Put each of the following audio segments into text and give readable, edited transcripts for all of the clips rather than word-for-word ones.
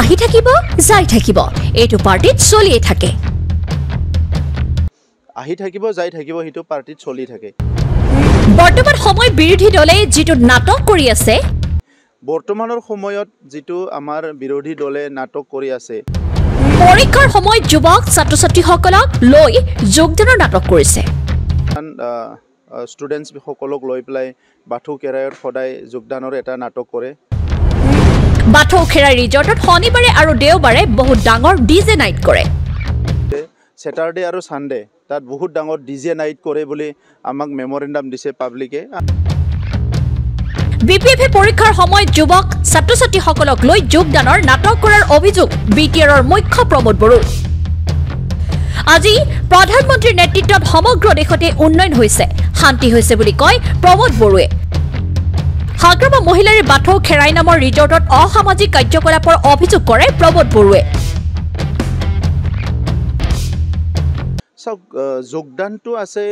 আহি থাকিব যাই থাকিব এইটো পাৰ্টিত চলিয়ে থাকে আহি থাকিব যাই থাকিব হিটো পাৰ্টিত চলি থাকে বৰ্তমান সময় বিৰোধী দলে যেটো নাটক কৰি আছে বৰ্তমানৰ সময়ত যেটো আমাৰ বিৰোধী দলে নাটক কৰি আছে পৰীক্ষাৰ সময় যুৱক ছাত্ৰ-ছাত্ৰীসকলক লৈ যোগদানৰ নাটক কৰিছে ষ্টুডেন্টছ সকলক লৈ পেলাই বাথৌ কেৰায়ত সদায় যোগদানৰ এটা নাটক কৰে বাথৌ খেৰাই ৰিজৰ্টত শনিবাৰে আৰু দেওবাৰে বহুত ডাঙৰ ডিজে নাইট কৰে স্যাটাৰডে আৰু সানডে তাত বহুত ডাঙৰ ডিজে নাইট কৰে বুলি আমাক মেমৰেন্ডাম দিছে পাব্লিকে বিপিএফে পৰীক্ষাৰ সময় যুৱক ছাত্ৰ-ছাত্ৰীসকলক লৈ যোগদানৰ নাটক কৰাৰ অভিযোগ বিটিআৰৰ মুখ্য প্ৰমোদ বড়োৰ আজি প্ৰধানমন্ত্ৰীৰ নেতৃত্বত সমগ্ৰ দেশতে উন্নয়ন হৈছে শান্তি হৈছে বুলি কয় প্ৰমোদ বড়োৱে হাগ্ৰামা মহিলাৰ বাথৌ খেৰাই নামৰ ৰিজৰ্টত অসামাজিক কাৰ্যকলাপৰ অভিযোগ কৰে প্ৰমোদ বড়োৱে যোগদানটো আছে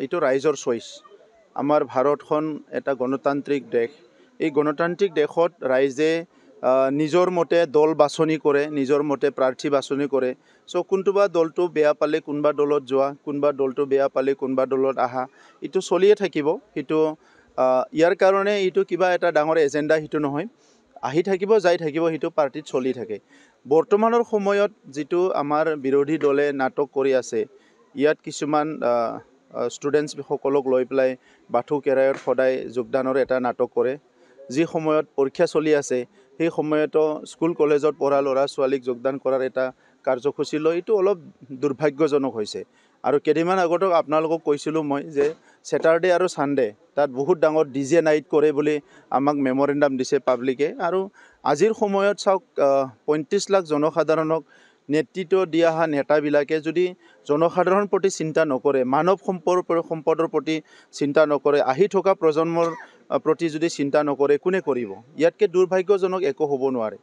এইটো ৰাইজৰ চইচ আমাৰ ভাৰতখন এটা গণতান্ত্ৰিক দেশ এই গণতান্ত্ৰিক দেশত ৰাইজে নিজৰ মতে দল বাছনি কৰে নিজৰ মতে প্ৰাৰ্থী বাছনি কৰে সো কোনটোবা দলটো বেয়া পালে কোনবা দলত যোৱা কোনবা দলটো বেয়া পালে কোনবা দলত আহা ইটো চলিয়ে থাকিব হিটো ইয়াৰ কাৰণে ইটো কিবা এটা ডাঙৰ এজেন্ডা হিটো নহয় আহি থাকিব যাই থাকিব হিটো পাৰ্টিত চলি থাকে বৰ্তমানৰ সময়ত যেটো আমাৰ বিৰোধী দলে নাটক কৰি আছে ইয়াত কিছুমান ষ্টুডেন্টছ সকলক লৈ পেলাই বাথৌ কেৰায়ত সদায় যোগদানৰ এটা নাটক কৰে যি সময়ত পৰীক্ষা চলি আছে সেই সময়তো স্কুল কলেজত পঢ়া ল'ৰা ছোৱালীক যোগদান কৰাৰ এটা কাৰ্যসূচী লৈ এইটো অলপ দুৰ্ভাগ্যজনক হৈছে আৰু কেইদিনমান আগতে আপোনালোকক কৈছিলোঁ মই যে স্যাটাৰডে আৰু সানডে তাত বহুত ডাঙৰ ডিজে নাইট কৰে বুলি আমাক মেমৰেন্ডাম দিছে পাব্লিকে আৰু আজিৰ সময়ত চাওক ৩৫ লাখ জনসাধাৰণক নেতৃত্ব দিয়া হা নেতাবিলাকে যদি জনসাধাৰণৰ প্ৰতি চিন্তা নকৰে মানৱ সম্পদৰ প্ৰতি চিন্তা নকৰে আহি থকা প্ৰজন্মৰ প্ৰতি যদি চিন্তা নকৰে কোনে কৰিব ইয়াতকৈ দুৰ্ভাগ্যজনক একো হ'ব নোৱাৰে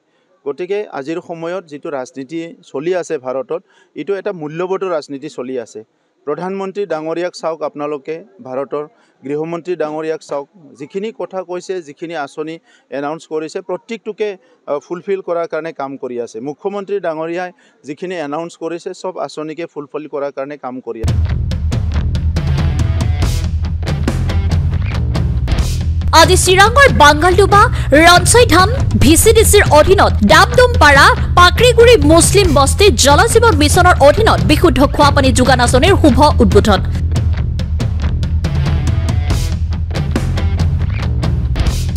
গতিকে আজিৰ সময়ত যেটো ৰাজনীতি চলি আছে ভাৰতত ইটো এটা মূল্যবোধৰ ৰাজনীতি চলি আছে প্ৰধানমন্ত্ৰী ডাঙৰীয়াক চাওক আপোনালোকে ভাৰতৰ গৃহমন্ত্ৰী ডাঙৰীয়াক চাওক যিখিনি কথা কৈছে যিখিনি আঁচনি এনাউন্স কৰিছে প্ৰত্যেকটোকে ফুলফিল কৰাৰ কাৰণে কাম কৰি আছে মুখ্যমন্ত্ৰী ডাঙৰীয়াই যিখিনি এনাউন্স কৰিছে সব আঁচনিকে ফুলফিল কৰাৰ কাৰণে কাম কৰি আছে আজি চিৰাঙৰ বাংগালডোবা ৰনছৈধাম ভিচিডিচিৰ অধীনত ডামডুমপাৰা পাকৰিগুৰি মুছলিম বস্তি জলজীৱন মিছনৰ অধীনত বিশুদ্ধ খোৱাপানী যোগান আঁচনিৰ শুভ উদ্বোধন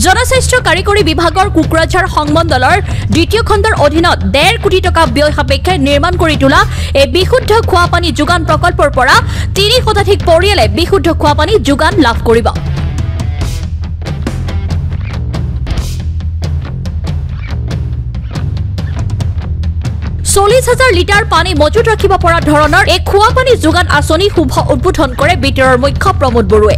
জনস্বাস্থ্য কাৰিকৰী বিভাগৰ কুকুৰাঝাৰ সংমণ্ডলৰ দ্বিতীয় খণ্ডৰ অধীনত 1.5 কোটি টকা ব্যয় সাপেক্ষে নিৰ্মাণ কৰি তোলা এই বিশুদ্ধ খোৱাপানী যোগান প্ৰকল্পৰ পৰা 30 শতাধিক পৰিয়ালে বিশুদ্ধ খোৱাপানী যোগান লাভ কৰিব 40,000 লিটাৰ পানী মজুত ৰাখিব পৰা ধৰণৰ এক খোৱাপানী যোগান আঁচনি শুভ উদ্বোধন কৰে বিটিআৰৰ মুখ্য প্ৰমোদ বড়োৱে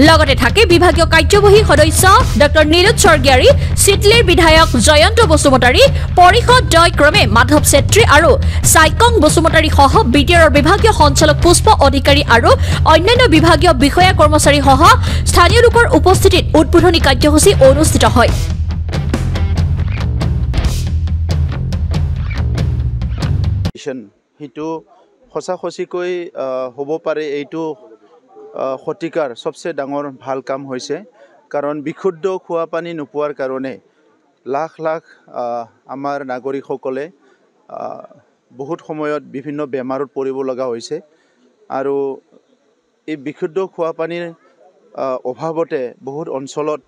লগতে থাকে বিভাগীয় কাৰ্যবাহী সদস্য ডক্টৰ নীলোৎ স্বৰ্গীয়াৰী চিটলিৰ বিধায়ক জয়ন্ত বসুমতাৰী পৰিষদ ক্ৰমে মাধৱ ছেত্ৰী আৰু সাইকং বসুমতাৰী সহ বিটিআৰৰ বিভাগীয় সঞ্চালক পুষ্প অধিকাৰী আৰু অন্যান্য বিভাগীয় বিষয়া কৰ্মচাৰী সহ স্থানীয় লোকৰ উপস্থিতিত উদ্বোধনী কাৰ্যসূচী অনুষ্ঠিত হয় হিটো সঁচাকৈ হ'ব পাৰে এইটো শতিকাৰ সবচে ডাঙৰ ভাল কাম হৈছে কাৰণ বিশুদ্ধ খোৱা পানী নোপোৱাৰ কাৰণে লাখ লাখ আমাৰ নাগৰিকসকলে বহুত সময়ত বিভিন্ন বেমাৰত পৰিব লগা হৈছে আৰু এই বিশুদ্ধ খোৱা পানীৰ অভাৱতে বহুত অঞ্চলত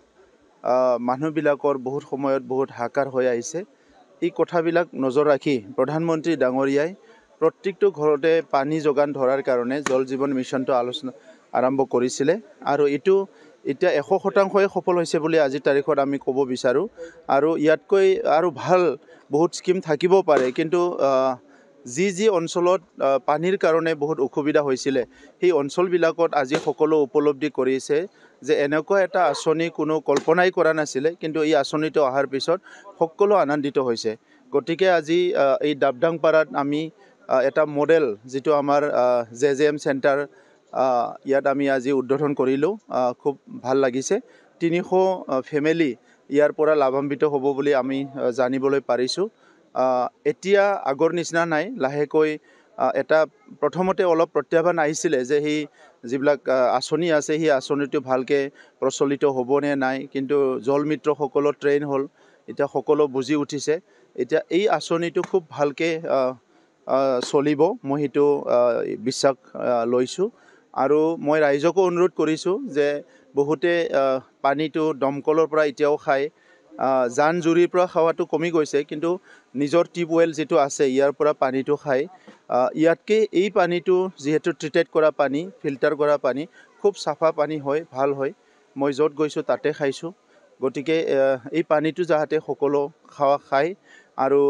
মানুহবিলাকৰ বহুত সময়ত বহুত হাকাৰ হৈ আহিছে এই কথাবিলাক নজৰ ৰাখি প্ৰধানমন্ত্ৰী ডাঙৰীয়াই প্ৰত্যেকটো ঘৰতে পানী যোগান ধৰাৰ কাৰণে জল জীৱন মিছনটো আৰম্ভ কৰিছিলে আৰু এটো এতিয়া 100% সফল হৈছে বুলি আজি তাৰিখত আমি ক'ব বিচাৰো আৰু ইয়াতকৈ আৰু ভাল বহুত স্কিম থাকিব পাৰে কিন্তু যি অঞ্চলত পানীৰ কাৰণে বহুত অসুবিধা হৈছিল সেই অঞ্চলবিলাকত আজি সকলো উপলব্ধি কৰিছে যে এনেকুৱা এটা আঁচনি কোনো কল্পনাই কৰা নাছিল কিন্তু এই আঁচনিটো অহাৰ পিছত সকলো আনন্দিত হৈছে গতিকে আজি এই ডাবডাংপাৰাত আমি এটা মডেল যেটো আমাৰ জেজেএম সেন্টাৰ ইয়াত আমি আজি উদ্বোধন কৰিলো খুব ভাল লাগিছে 300 ফ্যামিলি ইয়াৰ পৰা লাভান্বিত হ'ব বুলি আমি জানিবলৈ পাৰিছো এতিয়া আগৰ নিচিনা নাই লাহেকৈ এটা প্ৰথমতে অলপ প্ৰত্যাহ্বান আহিছিলে যে সেই যিবিলাক আঁচনি আছে সেই আঁচনিটো ভালকৈ প্ৰচলিত হ'বনে নাই কিন্তু জল মিত্ৰসকলৰ ট্ৰেইন হ'ল এতিয়া সকলো বুজি উঠিছে এতিয়া এই আঁচনিটো খুব ভালকৈ চলিব মই সেইটো বিশ্বাস লৈছোঁ আৰু মই ৰাইজকো অনুৰোধ কৰিছোঁ যে বহুতে পানীটো দমকলৰ পৰা এতিয়াও খায় জান জুৰিৰ পৰা খাৱাটো কমি গৈছে কিন্তু নিজৰ টিউবৱেল যিটো আছে ইয়াৰ পৰা পানীটো খায় ইয়াতকৈ এই পানীটো যিহেতু ট্ৰিটেড কৰা পানী ফিল্টাৰ কৰা পানী খুব চাফা পানী হয় ভাল হয় মই য'ত গৈছোঁ তাতে খাইছোঁ গতিকে এই পানীটো যাতে সকলো খায় আৰু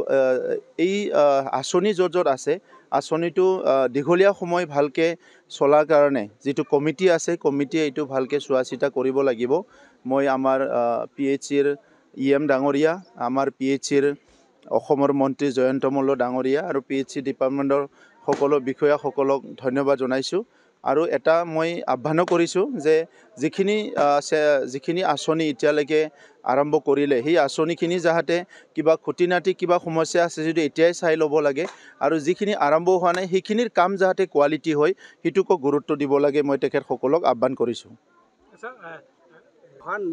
এই আঁচনি য'ত য'ত আছে আঁচনিটো দীঘলীয়া সময় ভালকৈ চলাৰ কাৰণে যিটো কমিটি আছে কমিটিয়ে এইটো ভালকৈ চোৱা চিতা কৰিব লাগিব মই আমাৰ PHCৰ EM ডাঙৰীয়া আমাৰ PHCৰ অসমৰ মন্ত্ৰী জয়ন্ত মল্ল ডাঙৰীয়া আৰু PHC ডিপাৰ্টমেণ্টৰ সকলো বিষয়াসকলক ধন্যবাদ জনাইছোঁ আৰু এটা মই আহ্বানো কৰিছোঁ যে যিখিনি আঁচনি এতিয়ালৈকে আৰম্ভ কৰিলে সেই আঁচনিখিনি যাতে কিবা খুঁটি নাটি কিবা সমস্যা আছে যদি এতিয়াই চাই ল'ব লাগে আৰু যিখিনি আৰম্ভ হোৱা নাই সেইখিনিৰ কাম যাতে কোৱালিটি হয় সেইটোকো গুৰুত্ব দিব লাগে মই তেখেতসকলক আহ্বান কৰিছোঁ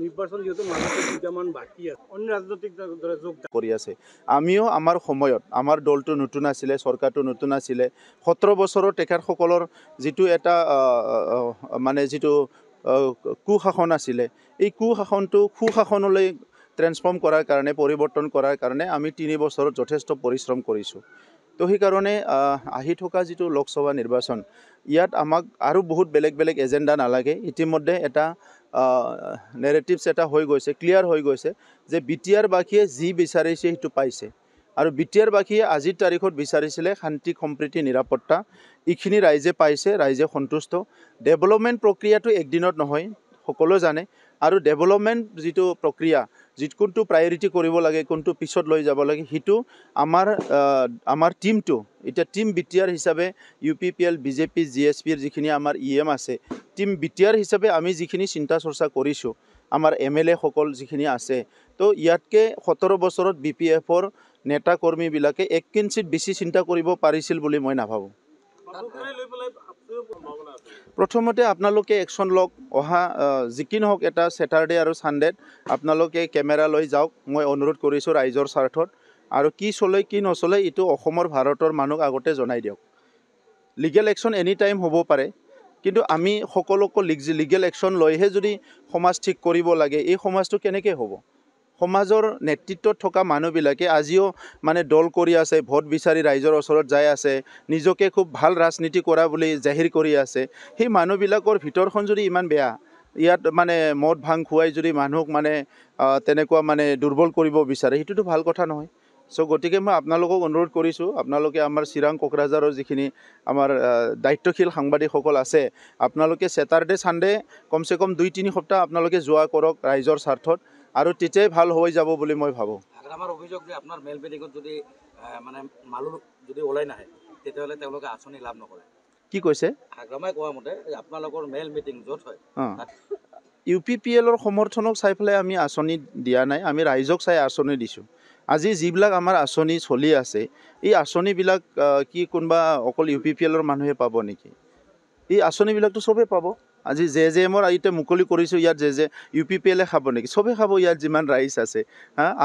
নিৰ্বাচন যেহেতু মানুষেৰ দুটামান বাকি আছে অন্য ৰাজনৈতিক দলে যোগদান কৰি আছে আমিও আমাৰ সময়ত আমাৰ দলটো নতুন আছিলে চৰকাৰটো নতুন আছিলে 17 বছৰৰ তেখেতসকলৰ যিটো এটা মানে যিটো কুশাসন আছিলে এই কুশাসনটো সুশাসনলৈ ট্ৰেন্সফৰ্ম কৰাৰ কাৰণে পৰিৱৰ্তন কৰাৰ কাৰণে আমি 3 বছৰত যথেষ্ট পৰিশ্ৰম কৰিছোঁ তো সেইকাৰণে আহি থকা যিটো লোকসভা নিৰ্বাচন ইয়াত আমাক আৰু বহুত বেলেগ বেলেগ এজেণ্ডা নালাগে ইতিমধ্যে এটা নেৰেটিভছ এটা হৈ গৈছে ক্লিয়াৰ হৈ গৈছে যে বিটিআৰ বাসীয়ে যি বিচাৰিছে সেইটো পাইছে আৰু বিটিআৰ বাসীয়ে আজিৰ তাৰিখত বিচাৰিছিলে শান্তি সম্প্ৰীতি নিৰাপত্তা এইখিনি ৰাইজে পাইছে ৰাইজে সন্তুষ্ট ডেভেলপমেণ্ট প্ৰক্ৰিয়াটো একদিনত নহয় সকলোৱে জানে আৰু ডেভেলপমেণ্ট যিটো প্ৰক্ৰিয়া কোনটো প্ৰায়ৰিটি কৰিব লাগে কোনটো পিছত লৈ যাব লাগে সেইটো আমাৰ টিমটো এতিয়া টিম বিটিআৰ হিচাপে UPPL BJP GSPৰ যিখিনি আমাৰ EM আছে টিম বিটিআৰ হিচাপে আমি যিখিনি চিন্তা চৰ্চা কৰিছোঁ আমাৰ MLA সকল যিখিনি আছে তো ইয়াতকৈ 17 বছৰত BPFৰ নেতা কৰ্মীবিলাকে 1 কিঞ্চিত বেছি চিন্তা কৰিব পাৰিছিল বুলি মই নাভাবোঁ প্ৰথমতে আপোনালোকে একশ্যন লওক অহা যিকি নহওক এটা ছেটাৰডে আৰু ছানডেত আপোনালোকে কেমেৰা লৈ যাওক মই অনুৰোধ কৰিছোঁ ৰাইজৰ স্বাৰ্থত আৰু কি চলে কি নচলে এইটো অসমৰ ভাৰতৰ মানুহক আগতে জনাই দিয়ক লিগেল একশ্যন এনি টাইম হ'ব পাৰে কিন্তু আমি সকলোকে লিগেল একশ্যন লৈহে যদি সমাজ ঠিক কৰিব লাগে এই সমাজটো কেনেকৈ হ'ব সমাজৰ নেতৃত্বত থকা মানুহবিলাকে আজিও মানে দল কৰি আছে ভোট বিচাৰি ৰাইজৰ ওচৰত যাই আছে নিজকে খুব ভাল ৰাজনীতি কৰা বুলি জাহিৰ কৰি আছে সেই মানুহবিলাকৰ ভিতৰখন যদি ইমান বেয়া ইয়াত মানে মদ ভাং খুৱাই যদি মানুহক মানে তেনেকুৱা মানে দুৰ্বল কৰিব বিচাৰে সেইটোতো ভাল কথা নহয় সো গতিকে মই আপোনালোকক অনুৰোধ কৰিছোঁ আপোনালোকে আমাৰ চিৰাং কোকৰাঝাৰৰ যিখিনি আমাৰ দায়িত্বশীল সাংবাদিকসকল আছে আপোনালোকে ছেটাৰডে ছানডে কমচে কম 2-3 সপ্তাহ আপোনালোকে যোৱা কৰক ৰাইজৰ স্বাৰ্থত আৰু তেতিয়াই ভাল হৈ যাব বুলি মই ভাবোঁ আমাৰ অভিযোগ যে আপোনাৰ মেল মিটিঙত যদি মানে মানুহ যদি ওলাই নাহে তেতিয়াহ'লে তেওঁলোকে আঁচনি লাভ নকৰে কি কৈছে আগ্ৰামাই কোৱা মতে আপোনালোকৰ মেল মিটিং য'ত হয় UPPLৰ সমৰ্থনক চাই পেলাই আমি আঁচনি দিয়া নাই আমি ৰাইজক চাই আঁচনি দিছোঁ আজি যিবিলাক আমাৰ আঁচনি চলি আছে এই আঁচনিবিলাক কি কোনোবা অকল UPPLৰ মানুহে পাব নেকি এই আঁচনিবিলাকতো চবেই পাব আজি JJMৰ এতিয়া মুকলি কৰিছোঁ ইয়াত UPPLে খাব নেকি চবেই খাব ইয়াত যিমান ৰাইজ আছে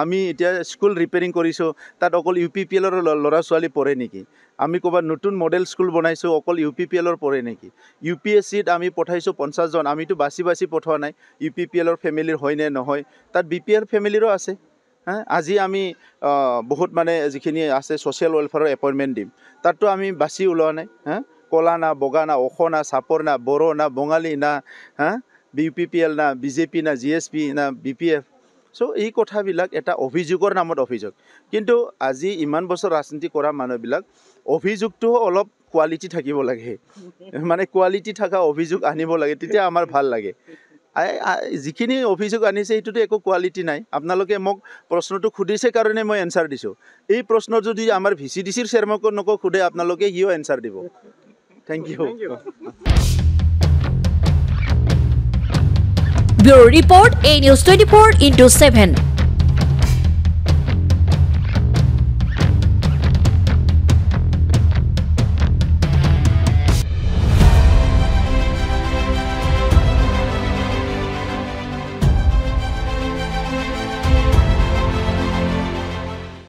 আমি এতিয়া স্কুল ৰিপেয়াৰিং কৰিছোঁ তাত অকল UPPLৰ ল'ৰা ছোৱালী পঢ়ে নেকি আমি ক'ৰবাত নতুন মডেল স্কুল বনাইছোঁ অকল UPPLৰ পঢ়ে নেকি UPSCত আমি পঠাইছোঁ 50 জন আমিতো বাছি পঠোৱা নাই UPPLৰ ফেমিলিৰ হয় নে নহয় তাত BPL ফেমিলিৰো আছে আজি আমি বহুত মানে যিখিনি আছে ছ'চিয়েল ৱেলফেয়াৰৰ এপইণ্টমেণ্ট দিম তাততো আমি বাছি ওলোৱা নাই কলা না বগা না ওখ না চাপৰ না বড়ো না বঙালী না UPPL না BJP না GSP না BPF সো এই কথাবিলাক এটা অভিযোগৰ নামত অভিযোগ কিন্তু আজি ইমান বছৰ ৰাজনীতি কৰা মানুহবিলাক অভিযোগটো অলপ কোৱালিটি থাকিব লাগে মানে কোৱালিটি থকা অভিযোগ আনিব লাগে তেতিয়া আমাৰ ভাল লাগে যিখিনি অভিযোগ আনিছে সেইটোতো একো কোৱালিটি নাই আপোনালোকে মোক প্ৰশ্নটো সুধিছে কাৰণে মই এনচাৰ দিছোঁ এই প্ৰশ্ন যদি আমাৰ VCDCৰ চেয়াৰমেনক সোধে আপোনালোকে সিও এনচাৰ দিব Thank you. Bureau Report, A News 24/7.